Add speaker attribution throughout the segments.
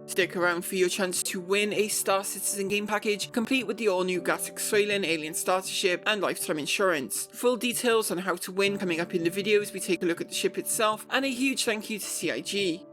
Speaker 1: Stick around for your chance to win a Star Citizen game package, complete with the all-new Gatac Syulen alien starter ship and lifetime insurance. Full details on how to win coming up in the video as we take a look at the ship itself, and a huge thank you to CIG.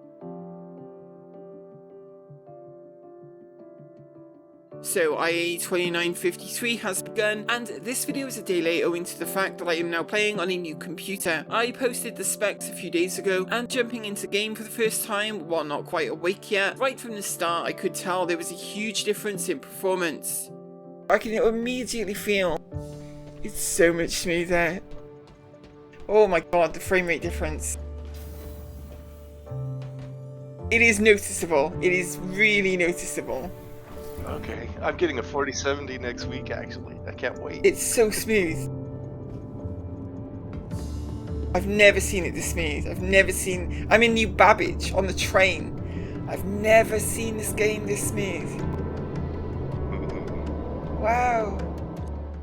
Speaker 1: So IAE 2953 has begun, and this video is a day late owing to the fact that I am now playing on a new computer. I posted the specs a few days ago, and jumping into game for the first time while not quite awake yet, right from the start I could tell there was a huge difference in performance. I can immediately feel it's so much smoother. Oh my god, the frame rate difference. It is noticeable, it is really noticeable.
Speaker 2: Okay, I'm getting a 4070 next week actually. I can't wait.
Speaker 1: It's so smooth. I've never seen it this smooth. I'm in New Babbage on the train. I've never seen this game this smooth. Wow.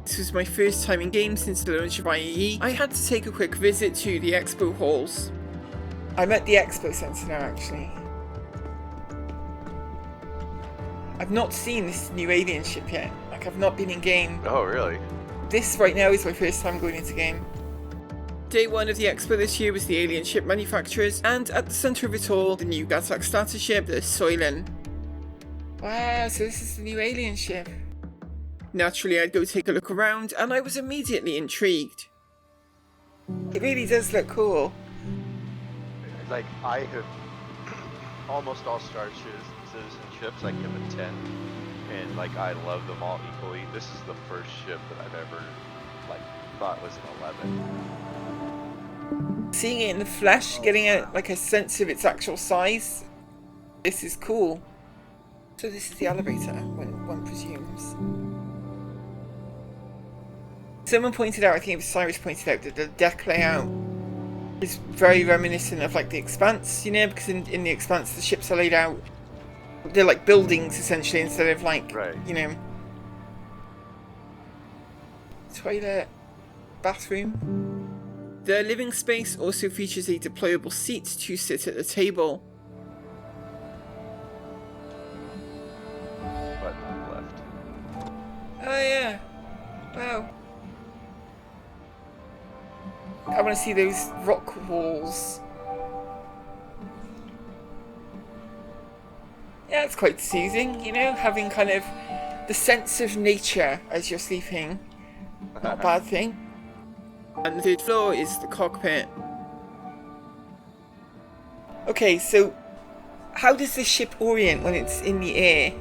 Speaker 1: This was my first time in game since the launch of IAE. I had to take a quick visit to the expo halls. I'm at the expo centre now actually. I've not seen this new alien ship yet. Like, I've not been in game.
Speaker 2: Oh, really?
Speaker 1: This right now is my first time going into game. Day one of the expo this year was the alien ship manufacturers, and at the centre of it all, the new Gatac starter ship, the Syulen. Wow, so this is the new alien ship. Naturally, I'd go take a look around, and I was immediately intrigued. It really does look cool.
Speaker 2: Like, I have almost all Star Citizen ships I give a 10, and like I love them all equally. This is the first ship that I've ever like thought was an 11.
Speaker 1: Seeing it in the flesh, getting a sense of its actual size, this is cool. So this is the elevator, one presumes. Someone pointed out, I think it was Cyrus pointed out, that the deck layout is very reminiscent of like the Expanse, you know, because in the Expanse the ships are laid out. They're like buildings essentially instead of like,
Speaker 2: right.
Speaker 1: You know, toilet, bathroom. The living space also features a deployable seat to sit at the table.
Speaker 2: Button on the left.
Speaker 1: Oh yeah, wow. I want to see those rock walls. Yeah, it's quite soothing, you know, having kind of the sense of nature as you're sleeping. Not a bad thing. And the third floor is the cockpit. Okay, so how does this ship orient when it's in the air?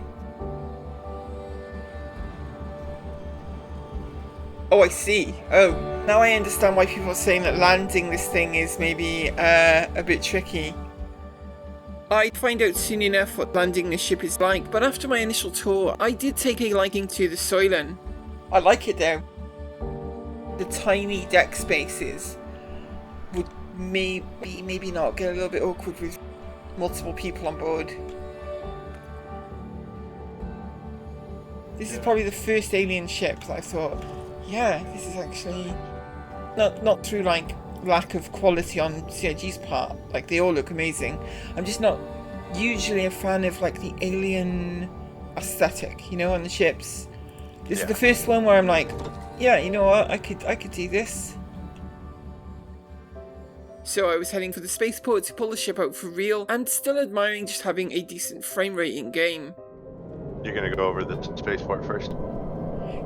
Speaker 1: Oh, I see. Oh, now I understand why people are saying that landing this thing is maybe a bit tricky. I'd find out soon enough what landing this ship is like, but after my initial tour, I did take a liking to the Syulen. I like it though. The tiny deck spaces would maybe not get a little bit awkward with multiple people on board. This is probably the first alien ship that I thought, yeah, this is actually not through like lack of quality on CIG's part, like they all look amazing. I'm just not usually a fan of like the alien aesthetic, you know, on the ships. This is the first one where I'm like, yeah, you know what, I could do this. So I was heading for the spaceport to pull the ship out for real, and still admiring just having a decent frame rate in game.
Speaker 2: You're gonna go over the spaceport first?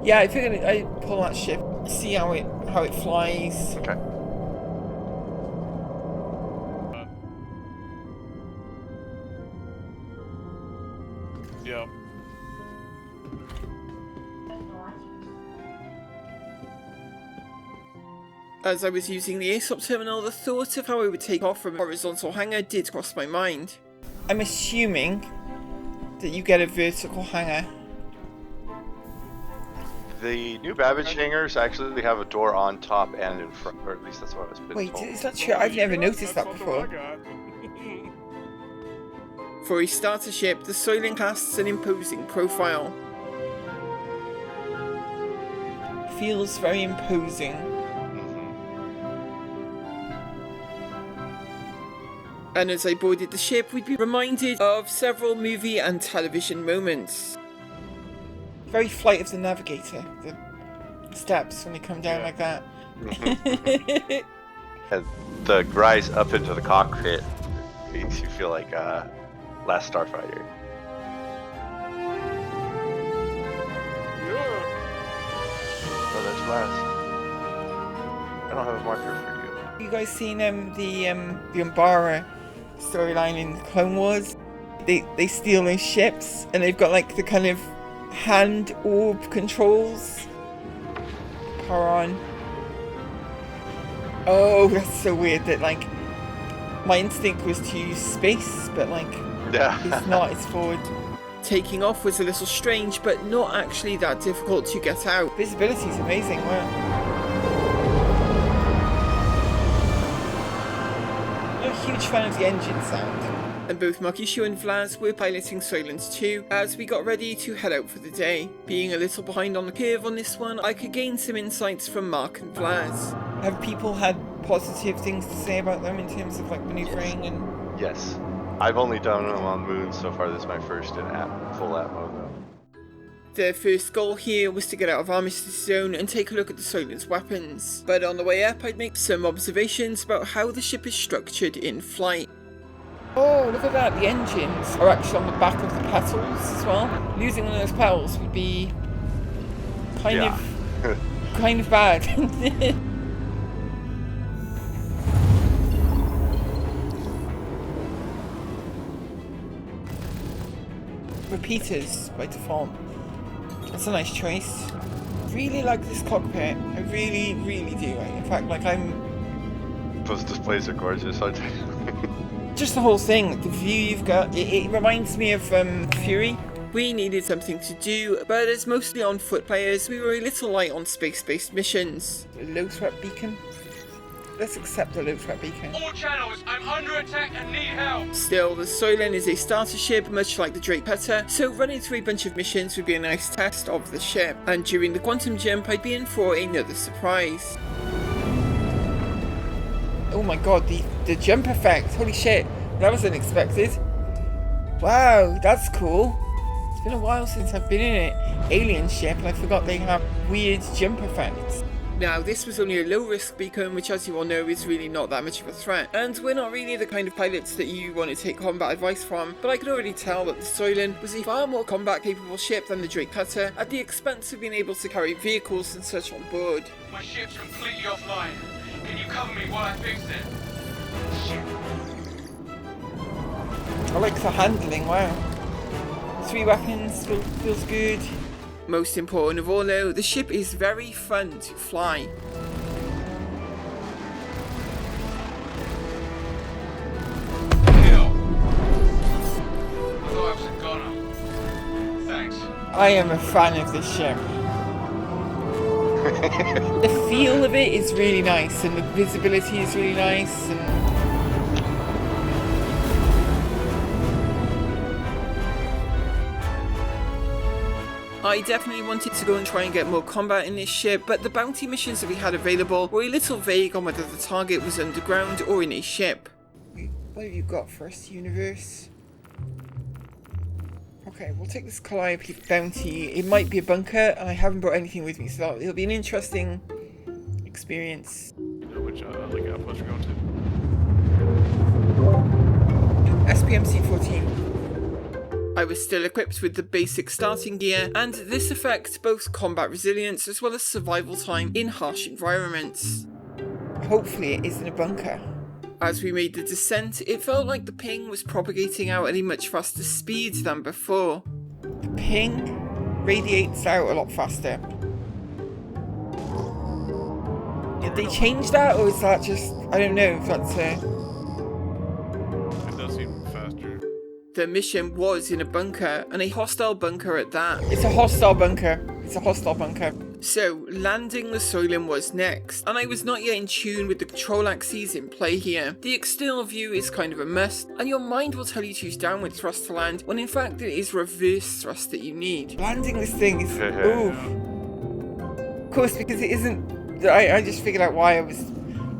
Speaker 1: Yeah, I figured I'd pull that ship, see how it flies.
Speaker 2: Okay.
Speaker 3: Yep.
Speaker 1: As I was using the ASOP terminal, the thought of how I would take off from a horizontal hangar did cross my mind. I'm assuming that you get a vertical hangar.
Speaker 2: The new Babbage hangars actually have a door on top and in front, or at least that's what I was been
Speaker 1: Wait,
Speaker 2: told.
Speaker 1: is that true? I've never noticed that before. For a starter ship, the Syulen casts an imposing profile. Feels very imposing. And as I boarded the ship, we'd be reminded of several movie and television moments. Very Flight of the Navigator, the steps when they come down like that.
Speaker 2: And the rise up into the cockpit makes you feel like Last Starfighter. Oh, there's Last. I don't have a marker for you.
Speaker 1: You guys seen the Umbara storyline in Clone Wars? They steal those ships and they've got like the kind of hand orb controls. Power on. Oh, that's so weird that like my instinct was to use space, but like it's not, it's forward. Taking off was a little strange, but not actually that difficult to get out. Visibility is amazing, wow. I'm a huge fan of the engine sound. And both Makishu and Vlaz were piloting Syulens too, as we got ready to head out for the day. Being a little behind on the curve on this one, I could gain some insights from Mark and Vlaz. Have people had positive things to say about them in terms of like maneuvering and...
Speaker 2: Yes. I've only done them on Moon so far. This is my first in full app mode though.
Speaker 1: Their first goal here was to get out of Armistice Zone and take a look at the Syulens' weapons. But on the way up, I'd make some observations about how the ship is structured in flight. Oh, look at that, the engines are actually on the back of the petals as well. Losing one of those petals would be kind of bad. Repeaters by default. That's a nice choice. Really like this cockpit. I really, really do. In fact, like
Speaker 2: Those displays are gorgeous, aren't they?
Speaker 1: just the whole thing, the view you've got, it reminds me of Fury. We needed something to do, but as mostly on foot players, we were a little light on space-based missions. A low threat beacon? Let's accept the low threat beacon.
Speaker 4: All channels, I'm under attack and need help.
Speaker 1: Still, the Syulen is a starter ship, much like the Drake Cutter, so running through a bunch of missions would be a nice test of the ship. And during the quantum jump, I'd be in for another surprise. Oh my god, the jump effect, holy shit, that was unexpected. Wow, that's cool. It's been a while since I've been in an alien ship and I forgot they have weird jump effects. Now, this was only a low-risk beacon, which as you all know is really not that much of a threat, and we're not really the kind of pilots that you want to take combat advice from, but I could already tell that the Syulen was a far more combat-capable ship than the Drake Cutter, at the expense of being able to carry vehicles and such on board.
Speaker 4: My ship's completely offline. Can you cover me while I fix it? Shit.
Speaker 1: I like the handling, wow. 3 weapons, feels good. Most important of all though, the ship is very fun to fly.
Speaker 4: Kill. I thought I was a goner. Thanks.
Speaker 1: I am a fan of this ship. The feel of it is really nice and the visibility is really nice and... I definitely wanted to go and try and get more combat in this ship, but the bounty missions that we had available were a little vague on whether the target was underground or in a ship. What have you got first, universe? Okay, we'll take this Calliope bounty. It might be a bunker, and I haven't brought anything with me, so it'll be an interesting experience.
Speaker 3: You know which like outpost we're going to?
Speaker 1: SPMC-14. I was still equipped with the basic starting gear, and this affects both combat resilience as well as survival time in harsh environments. Hopefully it isn't a bunker. As we made the descent, it felt like the ping was propagating out at a much faster speed than before. The ping radiates out a lot faster. Did they change that, or is that just, I don't know if that's a...
Speaker 3: It does seem faster.
Speaker 1: The mission was in a bunker, and a hostile bunker at that. It's a hostile bunker. It's a hostile bunker. So, landing the Syulen was next, and I was not yet in tune with the control axes in play here. The external view is kind of a must, and your mind will tell you to use downward thrust to land, when in fact it is reverse thrust that you need. Landing this thing is... oof. Of course, because it isn't... I just figured out why I was...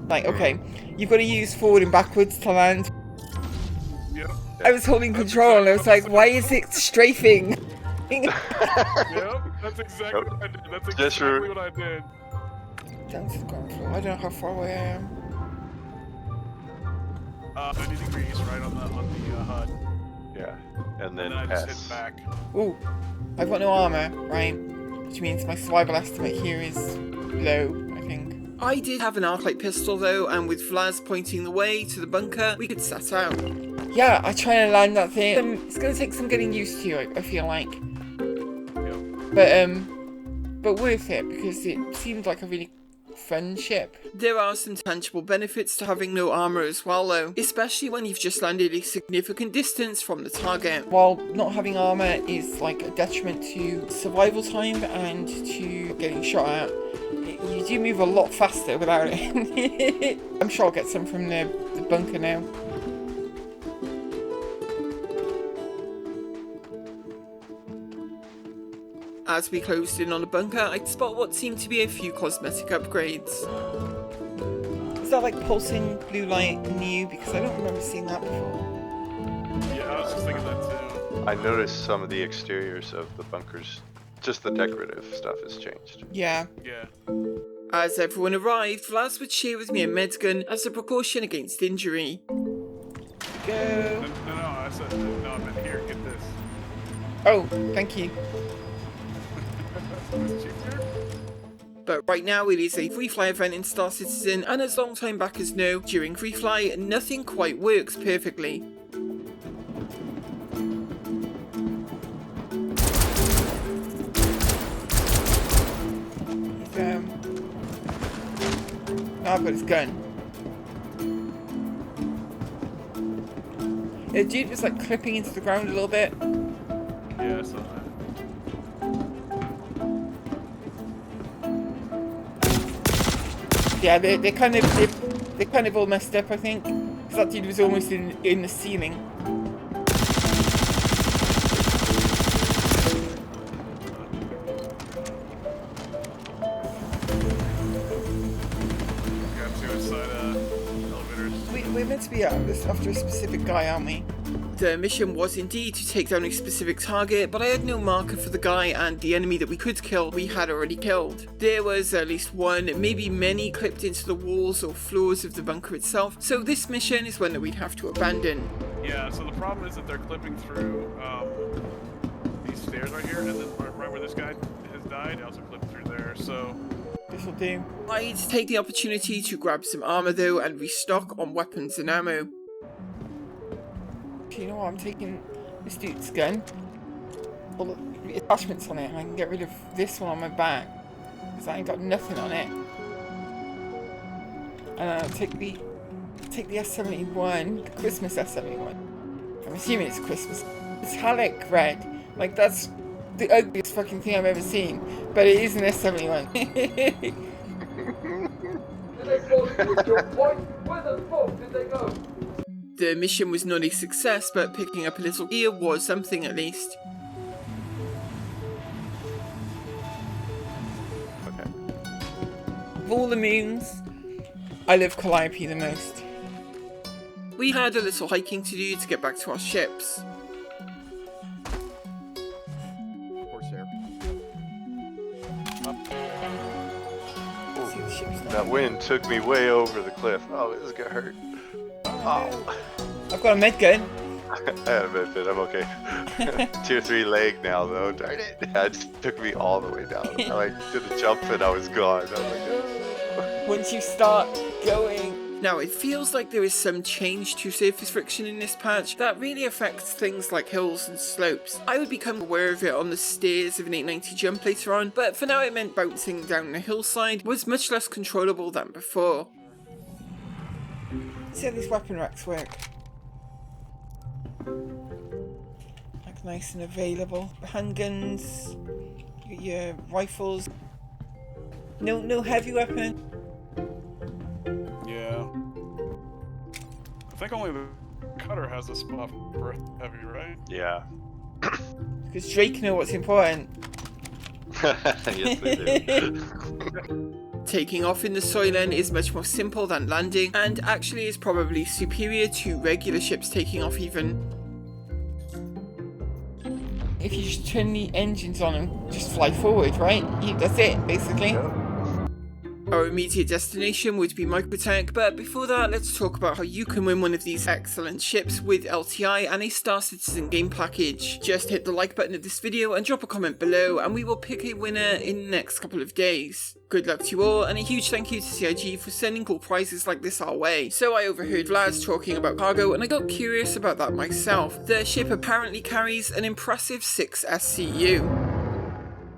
Speaker 1: like, okay, you've got to use forward and backwards to land. I was holding control and I was like, why is it strafing?
Speaker 3: Yep, that's exactly what I did. That's
Speaker 2: Just
Speaker 3: exactly what I did.
Speaker 1: Down to the ground floor. I don't know how far away I am.
Speaker 3: 50 degrees right on the HUD.
Speaker 2: Yeah, and then
Speaker 3: I just
Speaker 2: S.
Speaker 3: hit back.
Speaker 1: Ooh, I've got no armor, right? Which means my survival estimate here is low, I think. I did have an arclight pistol though, and with Vlad pointing the way to the bunker, we could set out. Yeah, I try to land that thing. It's gonna take some getting used to, I feel like.
Speaker 3: Yep.
Speaker 1: But worth it because it seemed like a really fun ship. There are some tangible benefits to having no armor as well though, especially when you've just landed a significant distance from the target. While not having armor is like a detriment to survival time and to getting shot at, you do move a lot faster without it. I'm sure I'll get some from the bunker now. As we closed in on the bunker, I'd spot what seemed to be a few cosmetic upgrades. Is that like pulsing blue light new? Because I don't remember seeing that before.
Speaker 3: Yeah, I was just thinking that too.
Speaker 2: I noticed some of the exteriors of the bunkers, just the decorative stuff has changed.
Speaker 1: Yeah.
Speaker 3: Yeah.
Speaker 1: As everyone arrived, Vlad would share with me a med gun as a precaution against injury. Go.
Speaker 3: No, I said, no, I'm in here, get this.
Speaker 1: Oh, thank you. But right now it is a free fly event in Star Citizen, and as long time backers know, during free fly, nothing quite works perfectly. I've got his gun. The dude was like clipping into the ground a little bit.
Speaker 3: Yeah, I saw that.
Speaker 1: Yeah, they kind of all messed up, I think, because that dude was almost in the ceiling.
Speaker 3: Got two inside elevators.
Speaker 1: We're meant to be after a specific guy, aren't we? The mission was indeed to take down a specific target, but I had no marker for the guy, and the enemy that we could kill, we had already killed. There was at least one, maybe many, clipped into the walls or floors of the bunker itself, so this mission is one that we'd have to abandon.
Speaker 3: Yeah, so the problem is that they're clipping through these stairs right here, and then right where this guy has died, also clipped through there, so...
Speaker 1: This'll do. I'd take the opportunity to grab some armor though, and restock on weapons and ammo. You know what, I'm taking this dude's gun, all the attachments on it, and I can get rid of this one on my back, because I ain't got nothing on it. And I'll take the S71, the Christmas S71. I'm assuming it's Christmas. Metallic red, like that's the ugliest fucking thing I've ever seen, but it is an S71.
Speaker 5: Did they follow you at your point? Where the fuck did they go?
Speaker 1: The mission was not a success, but picking up a little gear was something at least.
Speaker 2: Okay.
Speaker 1: Of all the moons, I love Calliope the most. We had a little hiking to do to get back to our ships.
Speaker 6: Corsair.
Speaker 1: See the ships now.
Speaker 2: That wind took me way over the cliff. Oh, this got hurt. Oh.
Speaker 1: I've got a med gun.
Speaker 2: I had a benefit, I'm okay. Tier 3 leg now though, darn it. It just took me all the way down. I like did a jump and I was gone. I was like, oh.
Speaker 1: Once you start going. Now it feels like there is some change to surface friction in this patch that really affects things like hills and slopes. I would become aware of it on the stairs of an 890 jump later on, but for now it meant bouncing down the hillside was much less controllable than before. See how these weapon racks work. Like nice and available. Handguns, your rifles. No heavy weapon.
Speaker 3: Yeah. I think only the cutter has a spot for heavy, right?
Speaker 2: Yeah.
Speaker 1: Because Drake know what's important.
Speaker 2: Yes, they do.
Speaker 1: Taking off in the Syulen is much more simple than landing, and actually is probably superior to regular ships taking off even. if you just turn the engines on and just fly forward, right? That's it, basically. Our immediate destination would be Microtech, but before that, let's talk about how you can win one of these excellent ships with LTI and a Star Citizen game package. Just hit the like button of this video and drop a comment below, and we will pick a winner in the next couple of days. Good luck to you all, and a huge thank you to CIG for sending cool prizes like this our way. So I overheard lads talking about cargo, and I got curious about that myself. The ship apparently carries an impressive 6 SCU.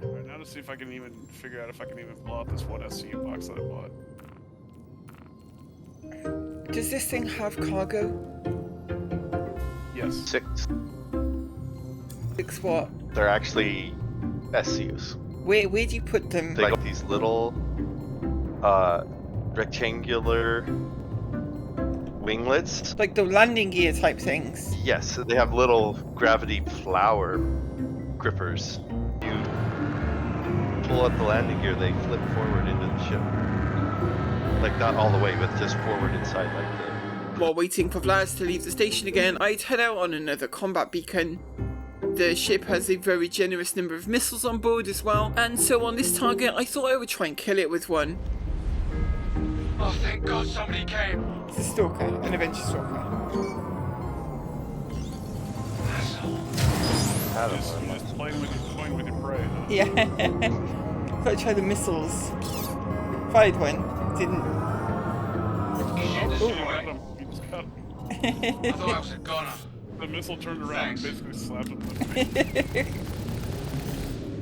Speaker 3: Right, now to see if I can even figure out if I can even blow out this one SCU box that I bought.
Speaker 1: Does this thing have cargo?
Speaker 3: Yes.
Speaker 2: 6.
Speaker 1: 6 what?
Speaker 2: They're actually SCUs.
Speaker 1: Where do you put them?
Speaker 2: They got these little rectangular winglets.
Speaker 1: Like the landing gear type things?
Speaker 2: Yes, they have little gravity flower grippers. You pull up the landing gear, they flip forward into the ship. Like not all the way, but just forward inside like the...
Speaker 1: While waiting for Vlad to leave the station again, I'd head out on another combat beacon. The ship has a very generous number of missiles on board as well, and so on this target I thought I would try and kill it with one.
Speaker 4: Oh, thank God somebody came.
Speaker 1: It's a stalker, an adventure stalker.
Speaker 3: Just playing with your prey, huh?
Speaker 1: Yeah. Thought I'd try the missiles. Fired one, didn't.
Speaker 4: Shit, this
Speaker 3: You
Speaker 4: way.
Speaker 3: just got him.
Speaker 4: I thought I was a goner.
Speaker 3: The missile turned around and basically slapped him in the face.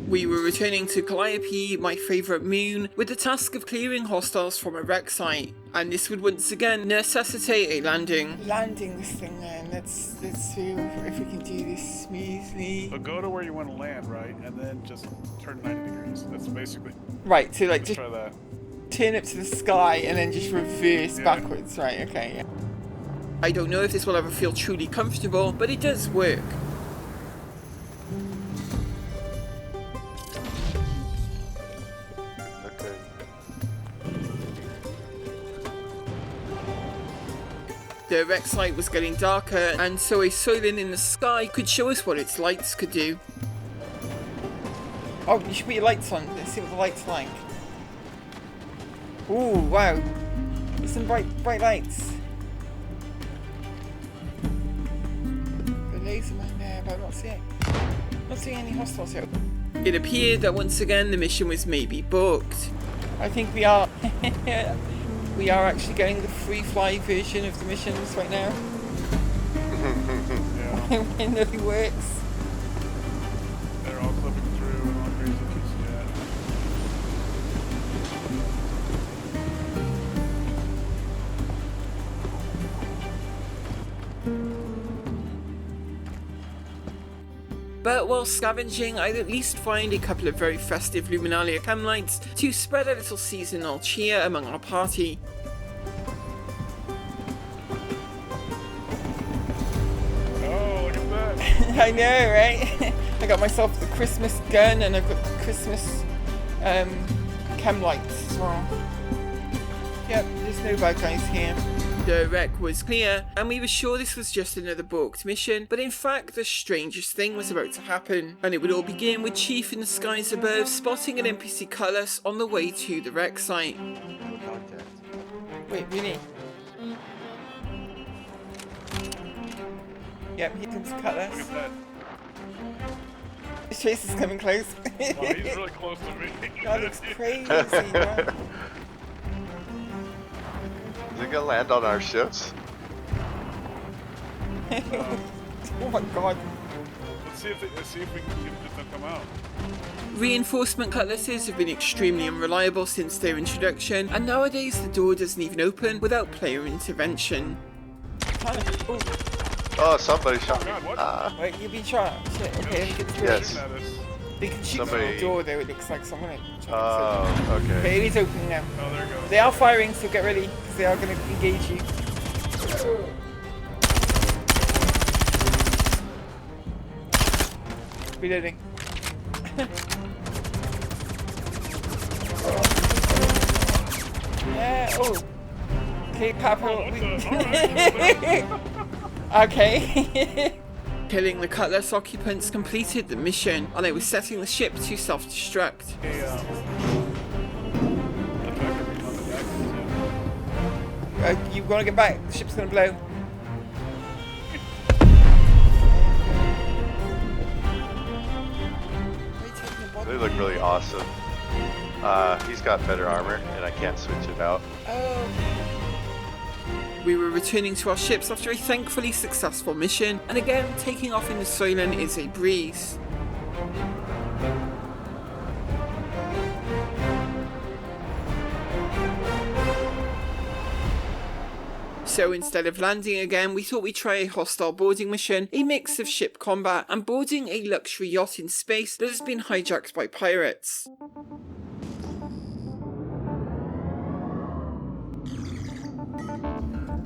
Speaker 1: We were returning to Calliope, my favourite moon, with the task of clearing hostiles from a wreck site, and this would once again necessitate a landing. Landing this thing then, let's see if we can do this smoothly.
Speaker 3: But go to where you want to land, right? And then just turn 90 degrees. That's basically...
Speaker 1: Right, so like
Speaker 3: Let's
Speaker 1: just
Speaker 3: try that.
Speaker 1: turn up to the sky and then just reverse
Speaker 3: Yeah.
Speaker 1: backwards, right, okay, yeah. I don't know if this will ever feel truly comfortable, but it does work.
Speaker 2: Okay.
Speaker 1: The wreck site was getting darker, and so a Syulen in the sky could show us what its lights could do. Oh, you should put your lights on. Let's see what the lights are like. Ooh, wow. There's some bright lights. The laser man there, but I'm not seeing any hostiles here. It appeared that once again the mission was maybe booked. I think we are we are actually getting the free fly version of the missions right now.
Speaker 3: Yeah.
Speaker 1: When nothing works.
Speaker 3: They're all clipping through and all craziness, yeah.
Speaker 1: But while scavenging, I'd at least find a couple of very festive Luminalia cam lights to spread a little seasonal cheer among our party.
Speaker 3: Oh, look at that.
Speaker 1: I know, right? I got myself the Christmas gun and I've got the Christmas cam lights as well. Yep, there's no bad guys here. The wreck was clear, and we were sure this was just another booked mission, but in fact the strangest thing was about to happen, and it would all begin with Chief in the skies above spotting an NPC Cutlass on the way to the wreck site.
Speaker 6: No contact.
Speaker 1: Wait, really? Yep, here comes
Speaker 3: Look
Speaker 1: Cutlass.
Speaker 3: at that.
Speaker 1: His chase is coming close.
Speaker 3: Oh, he's really close to me.
Speaker 1: That looks crazy, right?
Speaker 2: Is it gonna land on our ships?
Speaker 1: Oh my god.
Speaker 3: Let's see if we can get them to come out.
Speaker 1: Reinforcement cutlasses have been extremely unreliable since their introduction, and nowadays the door doesn't even open without player intervention. Oh,
Speaker 2: Oh, somebody shot me.
Speaker 3: God, what?
Speaker 1: wait, you've been shot. Shit, okay, let me get through.
Speaker 2: Yes.
Speaker 3: Shooting at us.
Speaker 1: They can shoot through
Speaker 2: Somebody-
Speaker 1: the door though, it looks like someone.
Speaker 2: Oh,
Speaker 1: Okay,
Speaker 2: okay.
Speaker 1: it is opening now.
Speaker 3: Oh, there it goes.
Speaker 1: They are firing, so get ready, because they are going to engage you. Reloading. Yeah, oh. Okay, Papa.
Speaker 3: Oh, what the? Alright.
Speaker 1: Okay. Killing the Cutlass occupants completed the mission, and I was setting the ship to self-destruct.
Speaker 3: Hey, attack every time the guy comes in.
Speaker 1: You wanna get back? The ship's gonna blow.
Speaker 2: They look really awesome. He's got better armor, and I can't switch it out.
Speaker 1: Oh. We were returning to our ships after a thankfully successful mission, and again, taking off in the Syulen is a breeze. So instead of landing again, we thought we'd try a hostile boarding mission, a mix of ship combat and boarding a luxury yacht in space that has been hijacked by pirates.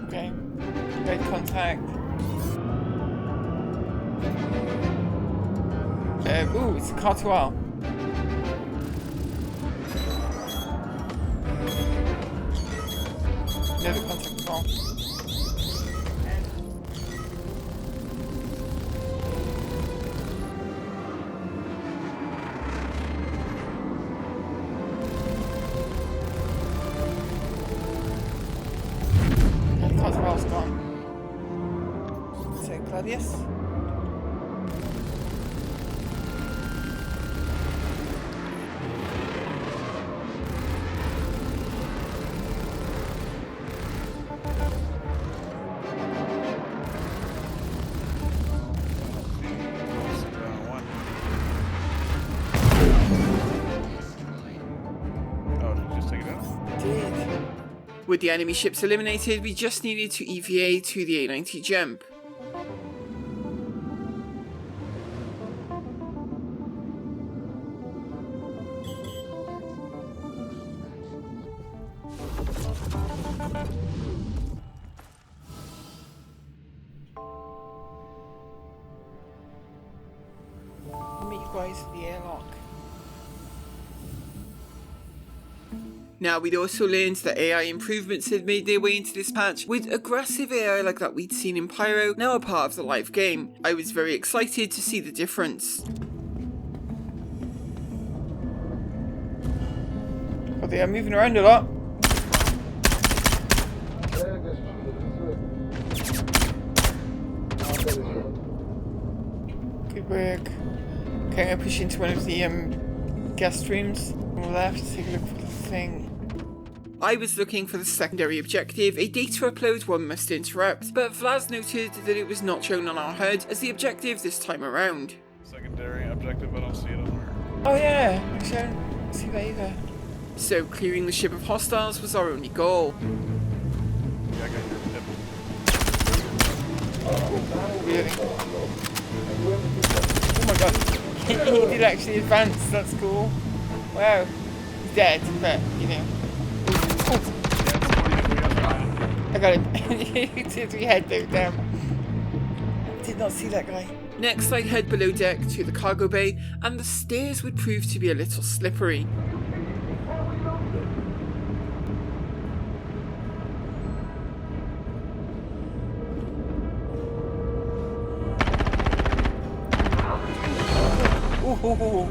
Speaker 1: Okay, great contact. Ooh, it's a cartel. Another contact as well. And the cartel's gone. So, Gladius. With the enemy ships eliminated, we just needed to EVA to the A90 jump. Meet you guys at the airlock. Now, we'd also learned that AI improvements had made their way into this patch, with aggressive AI like that we'd seen in Pyro now a part of the live game. I was very excited to see the difference. Oh, they are moving around a lot. Good work. Okay, I'm going to push into one of the guest rooms on the left, take a look for the thing. I was looking for the secondary objective, a data upload one must interrupt, but Vlaz noted that it was not shown on our HUD as the objective this time around.
Speaker 3: Secondary objective, I don't see it on there.
Speaker 1: Oh yeah, I don't see that either. So clearing the ship of hostiles was our only goal.
Speaker 3: Yeah, I got your tip.
Speaker 1: Really? Oh my god, he did actually advance, that's cool. Wow, he's dead, but you know. I got him. He did we head though, damn. Did not see that guy. Next, I'd head below deck to the cargo bay, and the stairs would prove to be a little slippery. Ooh,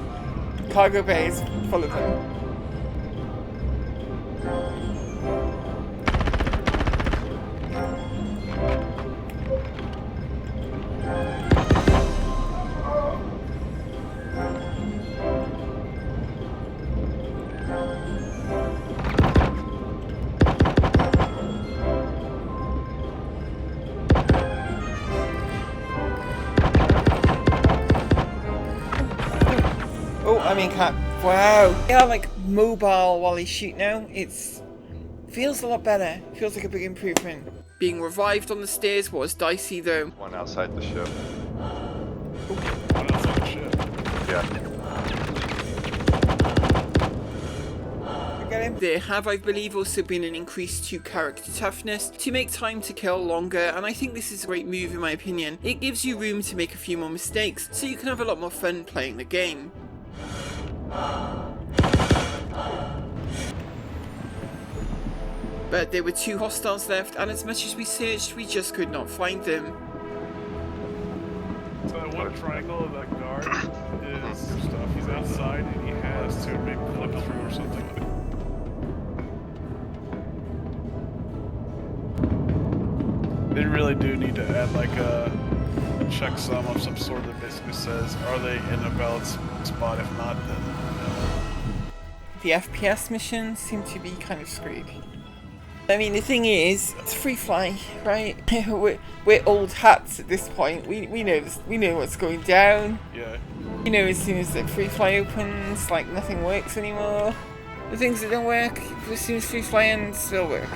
Speaker 1: cargo bay is full of them. Oh, I mean cap. Wow. They are like mobile while they shoot now. It's feels a lot better. Feels like a big improvement. Being revived on the stairs was dicey though.
Speaker 2: One outside the ship.
Speaker 3: One outside the ship.
Speaker 2: Yeah.
Speaker 1: Get him. There have, I believe, also been an increase to character toughness to make time to kill longer, and I think this is a great move in my opinion. It gives you room to make a few more mistakes, so you can have a lot more fun playing the game. But there were 2 hostiles left, and as much as we searched, we just could not find them.
Speaker 3: triangle of that guard is stuff. He's outside and he has to maybe clip through or something. They really do need to add like a checksum of some sort that basically says, are they in a valid spot? If not, then no.
Speaker 1: The FPS missions seem to be kind of screwed. I mean, the thing is, it's free fly, right? we're old hats at this point. We know this, we know what's going down.
Speaker 3: Yeah.
Speaker 1: You know, as soon as the free fly opens, like nothing works anymore. The things that don't work, as soon as free fly ends, they'll work.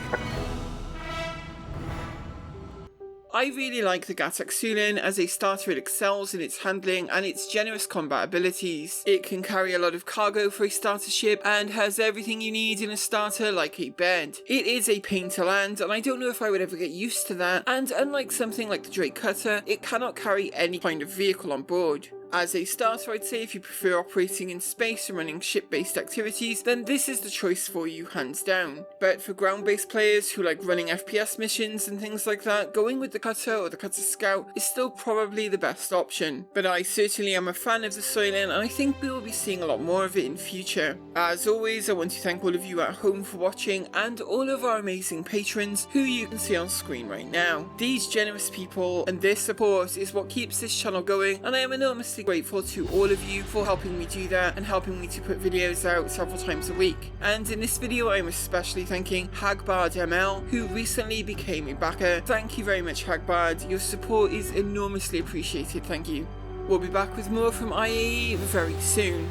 Speaker 1: I really like the Gatac Syulen. As a starter, it excels in its handling and its generous combat abilities. It can carry a lot of cargo for a starter ship and has everything you need in a starter like a bed. It is a pain to land and I don't know if I would ever get used to that, and unlike something like the Drake Cutter, it cannot carry any kind of vehicle on board. As a starter, I'd say if you prefer operating in space and running ship-based activities, then this is the choice for you, hands down. But for ground-based players who like running FPS missions and things like that, going with the Cutter or the Cutter Scout is still probably the best option. But I certainly am a fan of the Syulen, and I think we will be seeing a lot more of it in future. As always, I want to thank all of you at home for watching, and all of our amazing patrons who you can see on screen right now. These generous people and their support is what keeps this channel going, and I am enormously grateful to all of you for helping me do that and helping me to put videos out several times a week. And in this video I'm especially thanking Hagbard ML, who recently became a backer. Thank you very much, Hagbard, your support is enormously appreciated, thank you. We'll be back with more from IAE very soon.